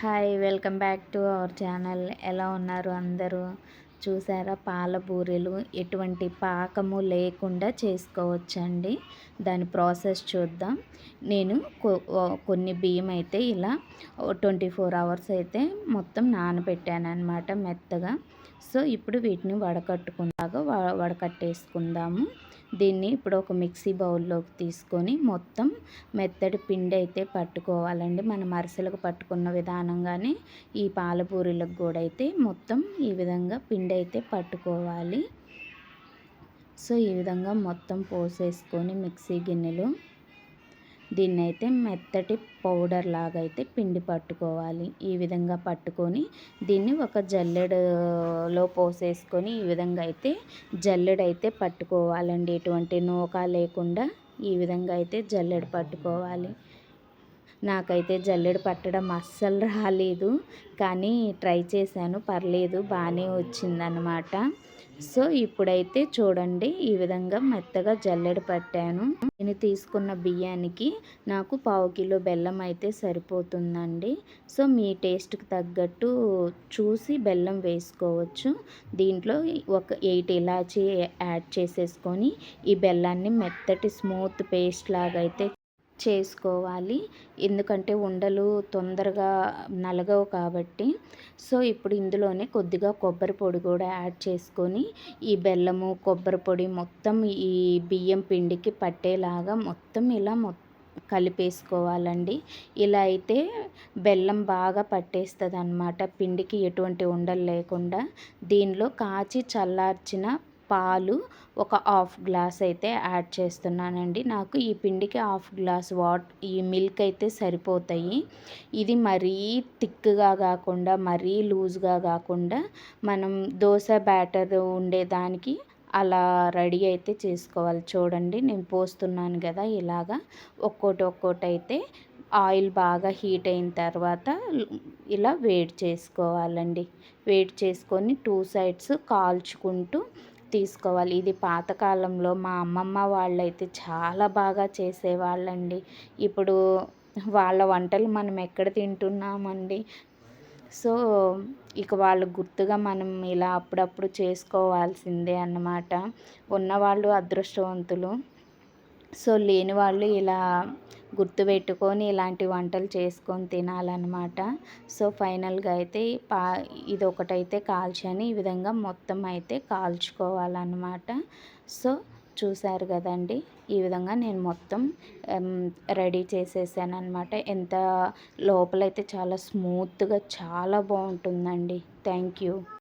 Hi, welcome back to our channel. ఎలా ఉన్నారు అందరూ? చూసారా, పాల బూరెలు ఎటువంటి పాకము లేకుండా చేసుకోవచ్చండి. దాని ప్రాసెస్ చూద్దాం. నేను కొన్ని బియ్యం అయితే ఇలా 24 అవర్స్ అయితే మొత్తం నానబెట్టాను అనమాట మెత్తగా. సో ఇప్పుడు వీటిని వడకట్టేసుకుందాము. దీన్ని ఇప్పుడు ఒక మిక్సీ బౌల్లోకి తీసుకొని మొత్తం మెత్తటి పిండి అయితే పట్టుకోవాలండి. మనం అరిసెలకు పట్టుకున్న విధానంగానే ఈ పాలపూరీలకు కూడా అయితే మొత్తం ఈ విధంగా పిండి అయితే పట్టుకోవాలి. సో ఈ విధంగా మొత్తం పోసేసుకొని మిక్సీ గిన్నెలో దీన్నైతే మెత్తటి పౌడర్ లాగా అయితే పిండి పట్టుకోవాలి. ఈ విధంగా పట్టుకొని దీన్ని ఒక జల్లెడలో పోసేసుకొని ఈ విధంగా అయితే జల్లెడైతే పట్టుకోవాలండి. ఎటువంటి నూక లేకుండా ఈ విధంగా అయితే జల్లెడ పట్టుకోవాలి. నాకైతే జల్లెడ పట్టడం అస్సలు రాలేదు, కానీ ట్రై చేశాను, పర్లేదు, బాగానే వచ్చిందనమాట. సో ఇప్పుడైతే చూడండి, ఈ విధంగా మెత్తగా జల్లెడ పట్టాను. నేను తీసుకున్న బియ్యానికి నాకు 1/2 కిలో బెల్లం అయితే సరిపోతుందండి. సో మీ టేస్ట్కి తగ్గట్టు చూసి బెల్లం వేసుకోవచ్చు. దీంట్లో ఒక 8 ఇలాచీ యాడ్ చేసేసుకొని ఈ బెల్లాన్ని మెత్తటి స్మూత్ పేస్ట్ లాగా అయితే చేసుకోవాలి. ఎందుకంటే ఉండలు తొందరగా నలగవు కాబట్టి. సో ఇప్పుడు ఇందులోనే కొద్దిగా కొబ్బరి పొడి కూడా యాడ్ చేసుకొని ఈ బెల్లము కొబ్బరి పొడి మొత్తం ఈ బియ్యం పిండికి పట్టేలాగా మొత్తం ఇలా కలిపేసుకోవాలండి. ఇలా అయితే బెల్లం బాగా పట్టేస్తుంది అన్నమాట, పిండికి ఎటువంటి ఉండలు లేకుండా. దీనిలో కాచి చల్లార్చిన పాలు ఒక 1/2 గ్లాస్ అయితే యాడ్ చేస్తున్నానండి. నాకు ఈ పిండికి 1/2 గ్లాస్ ఈ మిల్క్ అయితే సరిపోతాయి. ఇది మరీ థిక్గా కాకుండా మరీ లూజ్గా కాకుండా మనం దోశ బ్యాటర్ ఉండేదానికి అలా రెడీ అయితే చేసుకోవాలి. చూడండి, నేను పోస్తున్నాను కదా, ఇలాగా ఒక్కోటి అయితే ఆయిల్ బాగా హీట్ అయిన తర్వాత ఇలా వేడి చేసుకోవాలండి. వేడి చేసుకొని 2 సైడ్స్ కాల్చుకుంటూ తీసుకోవాలి. ఇది పాతకాలంలో మా అమ్మమ్మ వాళ్ళైతే చాలా బాగా చేసేవాళ్ళండి. ఇప్పుడు వాళ్ళ వంటలు మనం ఎక్కడ తింటున్నామండి. సో ఇక వాళ్ళ గుర్తుగా మనం ఇలా అప్పుడప్పుడు చేసుకోవాల్సిందే అన్నమాట. ఉన్నవాళ్ళు అదృష్టవంతులు. సో లేని వాళ్ళు ఇలా గుర్తుపెట్టుకొని ఇలాంటి వంటలు చేసుకొని తినాలన్నమాట. సో ఫైనల్గా అయితే ఇది ఒకటైతే కాల్చాను. ఈ విధంగా మొత్తం అయితే కాల్చుకోవాలన్నమాట. సో చూసారు కదండి, ఈ విధంగా నేను మొత్తం రెడీ చేసేసాను అనమాట. ఎంత లోపలైతే చాలా స్మూత్గా చాలా బాగుంటుందండి. Thank you.